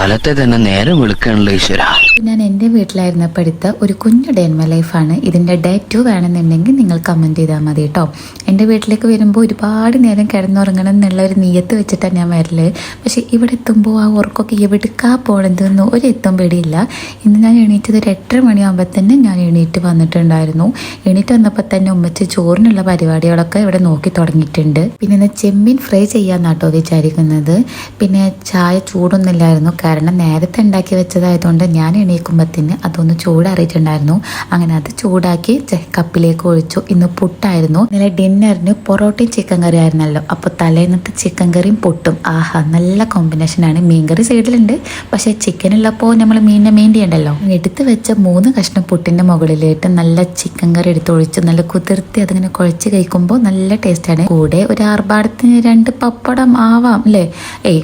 കാലത്തെ തന്നെ നേരം വിളിക്കാനുള്ള ഈശ്വര. ഞാൻ എൻ്റെ വീട്ടിലായിരുന്നപ്പോൾ എടുത്ത ഒരു കുഞ്ഞു ഡേ ഇൻ മൈ ലൈഫാണ്. ഇതിൻ്റെ ഡേ 2 വേണമെന്നുണ്ടെങ്കിൽ നിങ്ങൾ കമൻറ്റ് ചെയ്താൽ മതി കേട്ടോ. എൻ്റെ വീട്ടിലേക്ക് വരുമ്പോൾ ഒരുപാട് നേരം കിടന്നുറങ്ങണം എന്നുള്ള ഒരു നീയത്ത് വെച്ചിട്ടാണ് ഞാൻ വരല്. പക്ഷേ ഇവിടെ എത്തുമ്പോൾ ആ ഉറക്കമൊക്കെ എവിടുക്കാ പോകണമെന്ന് ഒരു എത്തും പേടിയില്ല. ഇന്ന് ഞാൻ എണീറ്റത് ഒരു 8:30 മണിയാകുമ്പോൾ തന്നെ ഞാൻ എണീറ്റ് വന്നിട്ടുണ്ടായിരുന്നു. എണീറ്റ് വന്നപ്പോൾ തന്നെ ഉമ്മച്ച് ചോറിനുള്ള പരിപാടികളൊക്കെ ഇവിടെ നോക്കി തുടങ്ങിയിട്ടുണ്ട്. പിന്നെ ഇന്ന് ചെമ്മീൻ ഫ്രൈ ചെയ്യാന്നാട്ടോ വിചാരിക്കുന്നത്. പിന്നെ ചായ ചൂടൊന്നുമില്ലായിരുന്നു, കാരണം നേരത്തെ ഉണ്ടാക്കി വെച്ചതായതുകൊണ്ട് ഞാൻ എണീക്കുമ്പത്തിന് അതൊന്ന് ചൂടാറിയിട്ടുണ്ടായിരുന്നു. അങ്ങനെ അത് ചൂടാക്കി കപ്പിലേക്ക് ഒഴിച്ചു. ഇന്ന് പുട്ടായിരുന്നു. ഇന്നലെ ഡിന്നറിന് പൊറോട്ടയും ചിക്കൻ കറി ആയിരുന്നല്ലോ, അപ്പോൾ തലേന്നത്തെ ചിക്കൻ കറിയും പുട്ടും ആഹാ നല്ല കോമ്പിനേഷനാണ്. മീൻകറി സൈഡിലുണ്ട്, പക്ഷേ ചിക്കൻ ഉള്ളപ്പോൾ നമ്മൾ മീനിനെ മെയിൻ ചെയ്യണ്ടല്ലോ. എടുത്ത് വെച്ച 3 കഷ്ണം പുട്ടിൻ്റെ മുകളിലിട്ട് നല്ല ചിക്കൻ കറി എടുത്ത് ഒഴിച്ച് നല്ല കുതിർത്തി അതിങ്ങനെ കുഴച്ച് കഴിക്കുമ്പോൾ നല്ല ടേസ്റ്റാണ്. കൂടെ ഒരു ആർഭാടത്തിന് 2 പപ്പടം ആവാം അല്ലേ?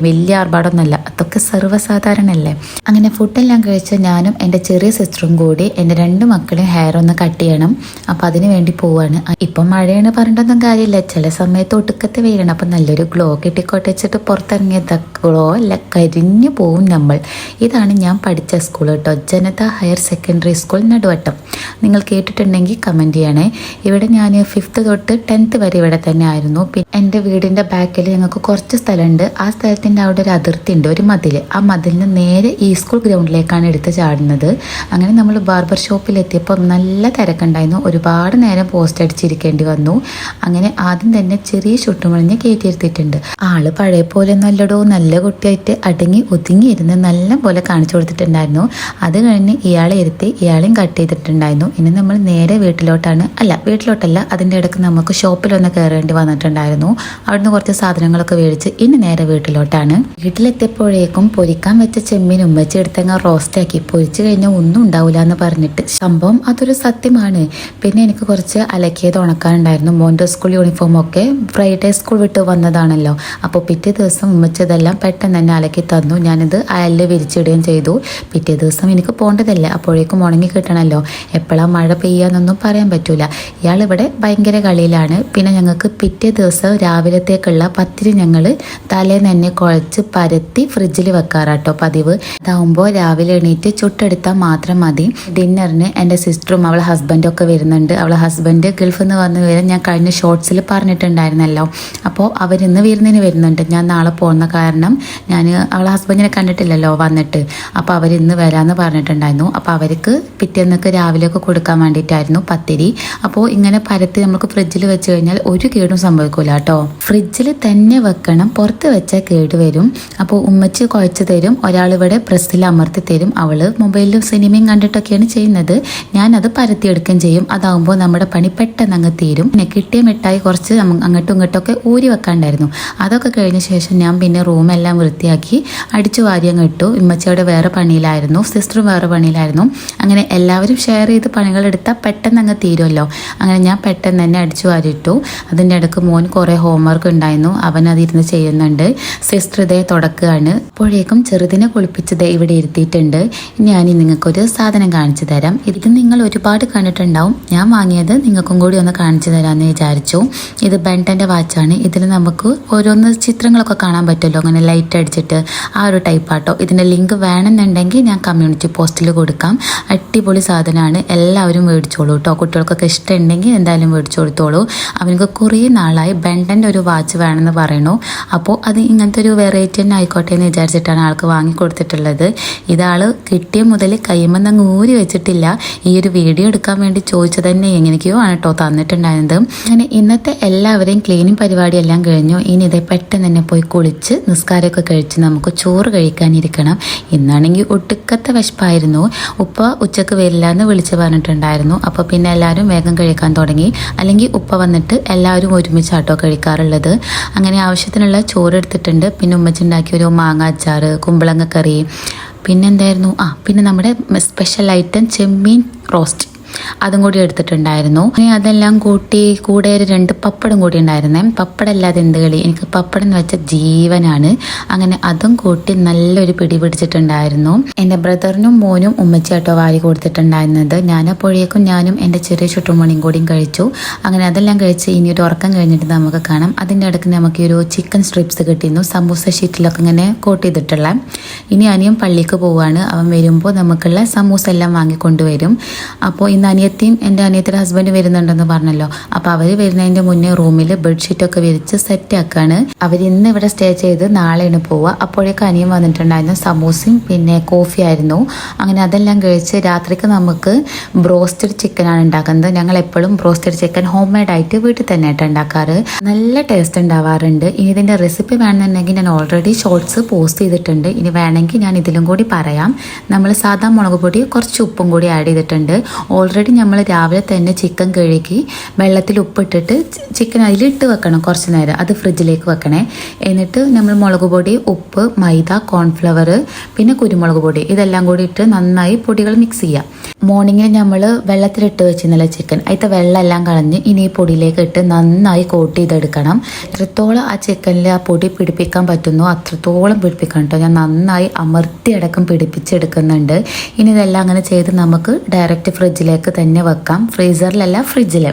വലിയ ആർഭാടമൊന്നുമല്ല, അതൊക്കെ സർവ്വസാധാരണല്ലേ. അങ്ങനെ ഫുഡെല്ലാം കഴിച്ച് ഞാനും എൻ്റെ ചെറിയ സിസ്റ്ററും കൂടി എൻ്റെ 2 മക്കളെയും ഹെയർ ഒന്ന് കട്ട് ചെയ്യണം. അപ്പോൾ അതിന് വേണ്ടി പോവാണ്. ഇപ്പം മഴയാണ് പറഞ്ഞിട്ടൊന്നും കാര്യമില്ല, ചില സമയത്ത് ഒടുക്കത്തെ വെയിലാണ്. അപ്പം നല്ലൊരു ഗ്ലോ കെട്ടിക്കോട്ട് വെച്ചിട്ട് പുറത്തിറങ്ങിയത് ഗ്ലോ അല്ല, കരിഞ്ഞു പോവും നമ്മൾ. ഇതാണ് ഞാൻ പഠിച്ച സ്കൂൾ കേട്ടോ, ജനത ഹയർ സെക്കൻഡറി സ്കൂൾ നടുവട്ടം. നിങ്ങൾ കേട്ടിട്ടുണ്ടെങ്കിൽ കമൻറ്റ് ചെയ്യണേ. ഇവിടെ ഞാൻ 5th തൊട്ട് 10th വരെ ഇവിടെ തന്നെ ആയിരുന്നു. പിന്നെ എൻ്റെ വീടിൻ്റെ ബാക്കിൽ ഞങ്ങൾക്ക് കുറച്ച് സ്ഥലമുണ്ട്. ആ സ്ഥലത്തിൻ്റെ അവിടെ ഒരു അതിർത്തി ഉണ്ട്, ഒരു മതിൽ. ആ മതിലിന് നേരെ ഈ സ്കൂൾ ഗ്രൗണ്ടിലേക്കാണ് എടുത്ത് ചാടുന്നത്. അങ്ങനെ നമ്മൾ ബാർബർ ഷോപ്പിലെത്തിയപ്പോൾ നല്ല തിരക്കുണ്ടായിരുന്നു. ഒരുപാട് നേരം പോസ്റ്റ് അടിച്ചിരിക്കേണ്ടി വന്നു. അങ്ങനെ ആദ്യം തന്നെ ചെറിയ ചുട്ടുമുളഞ്ഞ് കയറ്റിയിരുത്തിയിട്ടുണ്ട്. ആള് പഴയ പോലെ നല്ലടോ നല്ല കുട്ടിയായിട്ട് അടങ്ങി ഒതുങ്ങിയിരുന്ന് നല്ല പോലെ കാണിച്ചു കൊടുത്തിട്ടുണ്ടായിരുന്നു. അത് കഴിഞ്ഞ് ഇയാളെ ഇരുത്തി ഇയാളെയും കട്ട് ചെയ്തിട്ടുണ്ടായിരുന്നു. ഇനി നമ്മൾ നേരെ വീട്ടിലോട്ടല്ല, അതിൻ്റെ ഇടയ്ക്ക് നമുക്ക് ഷോപ്പിലൊന്ന് കയറേണ്ടി വന്നിട്ടുണ്ടായിരുന്നു. അവിടുന്ന് കുറച്ച് സാധനങ്ങളൊക്കെ മേടിച്ച് ഇനി നേരെ വീട്ടിലോട്ടാണ്. വീട്ടിലെത്തിയപ്പോഴേക്കും പൊരിക്കാൻ വെച്ച ചെമ്മീൻ ഉമ്മച്ചി എടുത്തങ്ങ് റോസ്റ്റാക്കി. പൊരിച്ചു കഴിഞ്ഞാൽ ഒന്നും ഉണ്ടാവില്ല എന്ന് പറഞ്ഞിട്ട് സംഭവം അതൊരു സത്യമാണ്. പിന്നെ എനിക്ക് കുറച്ച് അലക്കിയത് ഉണക്കാനുണ്ടായിരുന്നു. മോൻ്റെ സ്കൂൾ യൂണിഫോം ഒക്കെ ഫ്രൈഡേ സ്കൂൾ വിട്ട് വന്നതാണല്ലോ. അപ്പോൾ പിറ്റേ ദിവസം ഉമ്മച്ചി ഇതെല്ലാം പെട്ടെന്ന് തന്നെ അലക്കി തന്നു. ഞാനിത് അയലിൽ വിരിച്ചിടുകയും ചെയ്തു. പിറ്റേ ദിവസം എനിക്ക് പോകേണ്ടതല്ലേ, അപ്പോഴേക്കും ഉണങ്ങി കിട്ടണമല്ലോ. എപ്പോഴാണ് മഴ പെയ്യാന്നൊന്നും പറയാൻ പറ്റൂല. ഇയാളിവിടെ ഭയങ്കര കളിയിലാണ്. പിന്നെ ഞങ്ങൾക്ക് പിറ്റേ ദിവസം രാവിലത്തേക്കുള്ള പത്തിരി ഞങ്ങൾ തലേന്ന് തന്നെ കുഴച്ച് പരത്തി ഫ്രിഡ്ജിൽ വെക്കാറാട്ടോ പതിവ്. അതാവുമ്പോൾ രാവിലെ എണീറ്റ് ചുട്ടെടുത്താൽ മാത്രം മതി. ഡിന്നറിന് എൻ്റെ സിസ്റ്ററും അവളെ ഹസ്ബൻഡും ഒക്കെ വരുന്നുണ്ട്. അവളെ ഹസ്ബൻഡ് ഗൾഫിൽ നിന്ന് വന്ന് വരും, ഞാൻ കഴിഞ്ഞ ഷോർട്സിൽ പറഞ്ഞിട്ടുണ്ടായിരുന്നല്ലോ. അപ്പോൾ അവരിന്ന് വിരുന്നിന് വരുന്നുണ്ട്. ഞാൻ നാളെ പോകുന്ന കാരണം ഞാൻ അവളെ ഹസ്ബൻഡിനെ കണ്ടിട്ടില്ലല്ലോ വന്നിട്ട്. അപ്പോൾ അവരിന്ന് വരാമെന്ന് പറഞ്ഞിട്ടുണ്ടായിരുന്നു. അപ്പോൾ അവർക്ക് പിറ്റേന്നൊക്കെ രാവിലെയൊക്കെ കൊടുക്കാൻ വേണ്ടിയിട്ടായിരുന്നു പത്തിരി. അപ്പോൾ ഇങ്ങനെ പരത്തി നമുക്ക് ഫ്രിഡ്ജിൽ വെച്ച് കഴിഞ്ഞാൽ ഒരു കേടും സംഭവിക്കില്ല കേട്ടോ. ഫ്രിഡ്ജിൽ തന്നെ വെക്കണം, പുറത്ത് വെച്ചാൽ കേട് വരും. അപ്പോൾ ഉമ്മച്ച് കുഴച്ച് തരും, ഒരാളിവിടെ പ്രസ്സിൽ അമർത്തി തരും. അവള് മൊബൈലിലും സിനിമയും കണ്ടിട്ടൊക്കെയാണ് ചെയ്യുന്നത്. ഞാനത് പരത്തിയെടുക്കുകയും ചെയ്യും. അതാവുമ്പോൾ നമ്മുടെ പണി പെട്ടെന്ന് അങ്ങ് തീരും. പിന്നെ കിട്ടിയ മിഠായി കുറച്ച് അങ്ങോട്ടും ഇങ്ങോട്ടൊക്കെ ഊരി വെക്കാണ്ടായിരുന്നു. അതൊക്കെ കഴിഞ്ഞ ശേഷം ഞാൻ പിന്നെ റൂമെല്ലാം വൃത്തിയാക്കി അടിച്ചു വാരി അങ്ങ് ഇട്ടു. ഉമ്മച്ചയുടെ വേറെ പണിയിലായിരുന്നു, സിസ്റ്ററും വേറെ പണിയിലായിരുന്നു. അങ്ങനെ എല്ലാവരും ഷെയർ ചെയ്ത് പണികളെടുത്താൽ പെട്ടെന്ന് അങ്ങ് തീരുമല്ലോ. അങ്ങനെ ഞാൻ പെട്ടെന്ന് തന്നെ അടിച്ചു വാരിയിട്ടു. അതിൻ്റെ ഇടയ്ക്ക് മോൻ കുറേ ഹോംവർക്ക് ഉണ്ടായിരുന്നു, അവൻ അതിരുന്ന് ചെയ്യുന്നുണ്ട്. സിസ്റ്റർ ഇതേ തുടക്കുകയാണ്. അപ്പോഴേക്കും ചെറുതിനെ കുളിപ്പിച്ചത് ഇവിടെ ഇരുത്തിയിട്ടുണ്ട്. ഞാൻ നിങ്ങൾക്കൊരു സാധനം കാണിച്ചു തരാം. ഇത് നിങ്ങൾ ഒരുപാട് കണ്ടിട്ടുണ്ടാവും. ഞാൻ വാങ്ങിയത് നിങ്ങൾക്കും കൂടി ഒന്ന് കാണിച്ചു തരാമെന്ന് വിചാരിച്ചു. ഇത് ബെൻറ്റൻ്റെ വാച്ചാണ്. ഇതിൽ നമുക്ക് ഓരോന്ന് ചിത്രങ്ങളൊക്കെ കാണാൻ പറ്റുമല്ലോ, അങ്ങനെ ലൈറ്റ് അടിച്ചിട്ട് ആ ഒരു ടൈപ്പാട്ടോ. ഇതിൻ്റെ ലിങ്ക് വേണമെന്നുണ്ടെങ്കിൽ ഞാൻ കമ്മ്യൂണിറ്റി പോസ്റ്റിൽ കൊടുക്കാം. അടിപൊളി സാധനമാണ്, എല്ലാവരും മേടിച്ചോളൂ കേട്ടോ. കുട്ടികൾക്കൊക്കെ ഇഷ്ടമുണ്ടെങ്കിൽ എന്തായാലും മേടിച്ചു കൊടുത്തോളൂ. അവർക്ക് കുറേ നാളായി ബെൻറ്റൻ്റെ ഒരു വാച്ച് വേണമെന്ന് പറയണു. അപ്പോൾ അത് ഇങ്ങനത്തെ ഒരു വെറൈറ്റി തന്നെ ആയിക്കോട്ടെ എന്ന് വിചാരിച്ചിട്ടാണ് ആൾക്ക് വാങ്ങിക്കൊടുത്തിട്ടുള്ളത്. ഇതാൾ കിട്ടിയ മുതൽ കൈമന്ന് അങ്ങ് ഊരി വെച്ചിട്ടില്ല. ഈ ഒരു വീഡിയോ എടുക്കാൻ വേണ്ടി ചോദിച്ചത് തന്നെ എങ്ങനെയൊക്കെയോ ആണ് കേട്ടോ തന്നിട്ടുണ്ടായിരുന്നത്. അങ്ങനെ ഇന്നത്തെ എല്ലാവരെയും ക്ലീനിങ് പരിപാടിയെല്ലാം കഴിഞ്ഞു. ഇനി ഇതേ പെട്ടെന്ന് തന്നെ പോയി കുളിച്ച് നിസ്കാരമൊക്കെ കഴിച്ച് നമുക്ക് ചോറ് കഴിക്കാനിരിക്കണം. ഇന്നാണെങ്കിൽ ഒട്ടുക്കത്തെ വിശപ്പായിരുന്നു. ഉപ്പ ഉച്ചക്ക് വരില്ല എന്ന് വിളിച്ച് പറഞ്ഞിട്ടുണ്ടായിരുന്നു. അപ്പോൾ പിന്നെ എല്ലാവരും വേഗം കഴിക്കാൻ തുടങ്ങി. അല്ലെങ്കിൽ ഉപ്പ വന്നിട്ട് എല്ലാവരും ഒരുമിച്ചാട്ടോ കഴിക്കാറുള്ളത്. അങ്ങനെ ആവശ്യത്തിനുള്ള ചോറ് എടുത്തിട്ടുണ്ട്. പിന്നെ ഉമ്മച്ചുണ്ടാക്കിയ ഒരു മാങ്ങ അച്ചാറ്, കുമ്പളങ്ങ കറി, പിന്നെ എന്തായിരുന്നു പിന്നെ നമ്മുടെ സ്പെഷ്യൽ ഐറ്റം ചെമ്മീൻ റോസ്റ്റ്. അതും കൂടി എടുത്തിട്ടുണ്ടായിരുന്നു. ഇനി അതെല്ലാം കൂട്ടി കൂടെ ഒരു 2 പപ്പടം കൂടി ഉണ്ടായിരുന്നേ. പപ്പടം അല്ലാതെ എന്ത് കളി, എനിക്ക് പപ്പടം എന്ന് വെച്ച ജീവനാണ്. അങ്ങനെ അതും കൂട്ടി നല്ലൊരു പിടി പിടിച്ചിട്ടുണ്ടായിരുന്നു. എൻ്റെ ബ്രദറിനും മോനും ഉമ്മച്ചാട്ടോ വാരി കൊടുത്തിട്ടുണ്ടായിരുന്നത്. ഞാനപ്പോഴേക്കും ഞാനും എൻ്റെ ചെറിയ ചുട്ടുമണിയും കൂടിയും കഴിച്ചു. അങ്ങനെ അതെല്ലാം കഴിച്ച് ഇനി ഒരു ഉറക്കം കഴിഞ്ഞിട്ട് നമുക്ക് കാണാം. അതിൻ്റെ ഇടയ്ക്ക് നമുക്ക് ഒരു ചിക്കൻ സ്ട്രിപ്സ് കിട്ടിയിരുന്നു, സമൂസ ഷീറ്റിലൊക്കെ ഇങ്ങനെ കോട്ട് ചെയ്തിട്ടുള്ള. ഇനി അനിയൻ പള്ളിക്ക് പോവുകയാണ്. അവൻ വരുമ്പോൾ നമുക്കുള്ള സമൂസ എല്ലാം വാങ്ങിക്കൊണ്ടുവരും. അപ്പോൾ ഇന്ന് അനിയത്തിയും എൻ്റെ അനിയത്തിയുടെ ഹസ്ബൻഡ് വരുന്നുണ്ടെന്ന് പറഞ്ഞല്ലോ. അപ്പോൾ അവർ വരുന്നതിൻ്റെ മുന്നേ റൂമിൽ ബെഡ്ഷീറ്റൊക്കെ വിരിച്ച് സെറ്റ് ആക്കുകയാണ്. അവർ ഇന്ന് ഇവിടെ സ്റ്റേ ചെയ്ത് നാളെയാണ് പോവുക. അപ്പോഴേക്കും അനിയൻ വന്നിട്ടുണ്ടായിരുന്നു. സമൂസയും പിന്നെ കോഫി ആയിരുന്നു. അങ്ങനെ അതെല്ലാം കഴിച്ച് രാത്രിക്ക് നമുക്ക് ബ്രോസ്റ്റഡ് ചിക്കനാണ് ഉണ്ടാക്കുന്നത്. ഞങ്ങൾ എപ്പോഴും ബ്രോസ്റ്റഡ് ചിക്കൻ ഹോം മെയ്ഡ് ആയിട്ട് വീട്ടിൽ തന്നെ ആയിട്ട് ഉണ്ടാക്കാറ്. നല്ല ടേസ്റ്റ് ഉണ്ടാവാറുണ്ട്. ഇനി ഇതിൻ്റെ റെസിപ്പി വേണമെന്നുണ്ടെങ്കിൽ ഞാൻ ഓൾറെഡി ഷോർട്സ് പോസ്റ്റ് ചെയ്തിട്ടുണ്ട്. ഇനി വേണമെങ്കിൽ ഞാൻ ഇതിലും കൂടി പറയാം. നമ്മൾ സാധാ മുളക് പൊടി കുറച്ച് ഉപ്പും കൂടി ആഡ് ചെയ്തിട്ടുണ്ട്. ഓൾറെഡി നമ്മൾ രാവിലെ തന്നെ ചിക്കൻ കഴുകി വെള്ളത്തിൽ ഉപ്പിട്ടിട്ട് ചിക്കൻ അതിലിട്ട് വെക്കണം കുറച്ച് നേരം. അത് ഫ്രിഡ്ജിലേക്ക് വെക്കണേ. എന്നിട്ട് നമ്മൾ മുളക് പൊടി, ഉപ്പ്, മൈദ, കോൺഫ്ലവർ, പിന്നെ കുരുമുളക് പൊടി ഇതെല്ലാം കൂടി ഇട്ട് നന്നായി പൊടികൾ മിക്സ് ചെയ്യാം. മോർണിംഗിൽ നമ്മൾ വെള്ളത്തിലിട്ട് വെച്ചിരുന്നല്ല ചിക്കൻ, അതിൻ്റെ വെള്ളം എല്ലാം കളഞ്ഞ് ഇനി ഈ പൊടിയിലേക്ക് ഇട്ട് നന്നായി കോട്ട് ചെയ്തെടുക്കണം. എത്രത്തോളം ആ ചിക്കനിൽ ആ പൊടി പിടിപ്പിക്കാൻ പറ്റുന്നോ അത്രത്തോളം പിടിപ്പിക്കണം കേട്ടോ. ഞാൻ നന്നായി അമർത്തി അടക്കം പിടിപ്പിച്ചെടുക്കുന്നുണ്ട്. ഇനി ഇതെല്ലാം അങ്ങനെ ചെയ്ത് നമുക്ക് ഡയറക്റ്റ് ഫ്രിഡ്ജിലേക്ക് തന്നെ വെക്കാം. ഫ്രീസറിലല്ല, ഫ്രിഡ്ജിൽ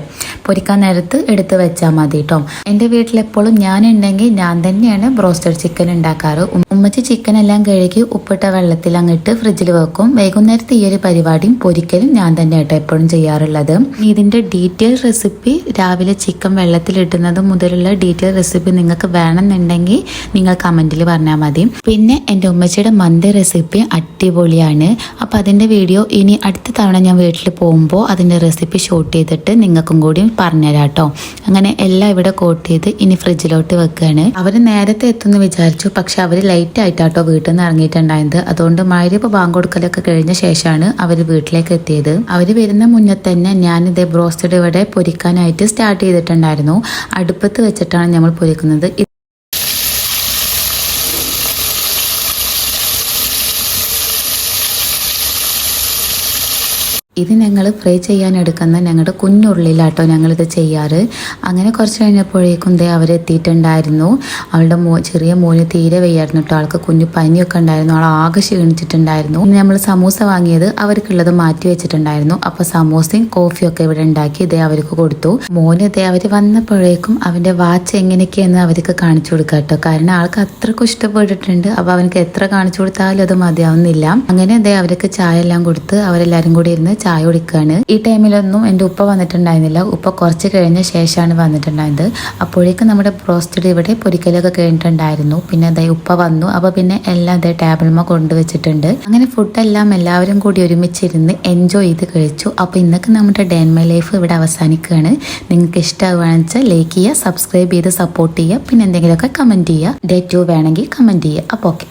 പൊരിക്കാൻ നേരത്ത് എടുത്ത് വെച്ചാൽ മതി കേട്ടോ. എൻ്റെ വീട്ടിലെപ്പോഴും ഞാനുണ്ടെങ്കിൽ ഞാൻ തന്നെയാണ് ബ്രോസ്റ്റഡ് ചിക്കൻ ഉണ്ടാക്കാറ്. ഉമ്മച്ചി ചിക്കൻ എല്ലാം കഴുകി ഉപ്പിട്ട വെള്ളത്തിൽ അങ്ങിട്ട് ഫ്രിഡ്ജിൽ വെക്കും. വൈകുന്നേരത്തെ ഈ ഒരു പരിപാടിയും പൊരിക്കലും ഞാൻ തന്നെ ആയിട്ട് എപ്പോഴും ചെയ്യാറുള്ളത്. ഇതിൻ്റെ ഡീറ്റെയിൽ റെസിപ്പി, രാവിലെ ചിക്കൻ വെള്ളത്തിലിടുന്നത് മുതലുള്ള ഡീറ്റെയിൽ റെസിപ്പി നിങ്ങൾക്ക് വേണമെന്നുണ്ടെങ്കിൽ നിങ്ങൾ കമൻറ്റിൽ പറഞ്ഞാൽ മതി. പിന്നെ എൻ്റെ ഉമ്മച്ചിയുടെ മന്തി റെസിപ്പി അടിപൊളിയാണ്. അപ്പോൾ അതിൻ്റെ വീഡിയോ ഇനി അടുത്ത തവണ ഞാൻ വീട്ടിൽ പോകുമ്പോൾ അതിൻ്റെ റെസിപ്പി ഷൂട്ട് ചെയ്തിട്ട് നിങ്ങൾക്കും കൂടി പറഞ്ഞുതരാം കേട്ടോ. അങ്ങനെ എല്ലാം ഇവിടെ കോട്ട് ചെയ്ത് ഇനി ഫ്രിഡ്ജിലോട്ട് വെക്കുകയാണ്. അവർ നേരത്തെ എത്തുമെന്ന് വിചാരിച്ചു, പക്ഷെ അവർ ലൈറ്റ് ആയിട്ടാട്ടോ വീട്ടിൽ നിന്ന് ഇറങ്ങിയിട്ടുണ്ടായത്. അതുകൊണ്ട് മഗ്‌രിബ് ബാങ്ക് കൊടുക്കലൊക്കെ കഴിഞ്ഞ ശേഷമാണ് അവർ വീട്ടിലേക്ക് എത്തിയത്. അവർ വരുന്ന മുന്നേ തന്നെ ഞാനിതേ ബ്രോസ്റ്റഡ് ഇവിടെ പൊരിക്കാനായിട്ട് സ്റ്റാർട്ട് ചെയ്തിട്ടുണ്ടായിരുന്നു. അടുപ്പത്ത് വെച്ചിട്ടാണ് നമ്മൾ പൊരിക്കുന്നത്. ഇത് ഞങ്ങൾ ഫ്രൈ ചെയ്യാൻ എടുക്കുന്ന ഞങ്ങളുടെ കുഞ്ഞുള്ളിലാട്ടോ ഞങ്ങളിത് ചെയ്യാറ്. അങ്ങനെ കുറച്ച് കഴിഞ്ഞപ്പോഴേക്കും ദേ അവരെത്തിയിട്ടുണ്ടായിരുന്നു. അവളുടെ ചെറിയ മോന് തീരെ വയ്യായിരുന്നു കേട്ടോ. ആൾക്ക് കുഞ്ഞു പനിയൊക്കെ ഉണ്ടായിരുന്നു. ആൾ ആകെ ക്ഷീണിച്ചിട്ടുണ്ടായിരുന്നു. നമ്മൾ സമൂസ വാങ്ങിയത് അവർക്കുള്ളത് മാറ്റി വെച്ചിട്ടുണ്ടായിരുന്നു. അപ്പോൾ സമൂസയും കോഫിയൊക്കെ ഇവിടെ ഉണ്ടാക്കി ഇതേ അവർക്ക് കൊടുത്തു. മോന് ഇതേ അവർ വന്നപ്പോഴേക്കും അവൻ്റെ വാച്ച് എങ്ങനെയൊക്കെയെന്ന് അവർക്ക് കാണിച്ചു കൊടുക്കുക കേട്ടോ. കാരണം ആൾക്ക് അത്രക്കും ഇഷ്ടപ്പെട്ടിട്ടുണ്ട്. അപ്പോൾ അവനക്ക് എത്ര കാണിച്ചു കൊടുത്താലും അത് മതിയാവുന്നില്ല. അങ്ങനെ ഇതേ അവർക്ക് ചായ എല്ലാം കൊടുത്ത് അവരെല്ലാവരും കൂടി ഇരുന്ന് ചായ കുടിക്കുകയാണ്. ഈ ടൈമിലൊന്നും എൻ്റെ ഉപ്പ വന്നിട്ടുണ്ടായിരുന്നില്ല. ഉപ്പ കുറച്ച് കഴിഞ്ഞ ശേഷമാണ് വന്നിട്ടുണ്ടായത്. അപ്പോഴേക്കും നമ്മുടെ ബ്രോസ്റ്റഡ് ഇവിടെ പൊരിക്കലൊക്കെ കഴിഞ്ഞിട്ടുണ്ടായിരുന്നു. പിന്നെ അതേ ഉപ്പ വന്നു. അപ്പോൾ പിന്നെ എല്ലാം അതേ ടേബിൾമ കൊണ്ടുവച്ചിട്ടുണ്ട്. അങ്ങനെ ഫുഡെല്ലാം എല്ലാവരും കൂടി ഒരുമിച്ചിരുന്ന് എൻജോയ് ചെയ്ത് കഴിച്ചു. അപ്പോൾ ഇന്നൊക്കെ നമ്മുടെ ഡേ ഇൻ മൈ ലൈഫ് ഇവിടെ അവസാനിക്കുകയാണ്. നിങ്ങൾക്ക് ഇഷ്ടമാവുകയാണെന്ന് വെച്ചാൽ ലൈക്ക് ചെയ്യുക, സബ്സ്ക്രൈബ് ചെയ്ത് സപ്പോർട്ട് ചെയ്യുക. പിന്നെ എന്തെങ്കിലുമൊക്കെ കമൻറ്റ് ചെയ്യുക. ഡേ 2 വേണമെങ്കിൽ കമൻറ്റ് ചെയ്യുക. അപ്പോൾ ഓക്കെ.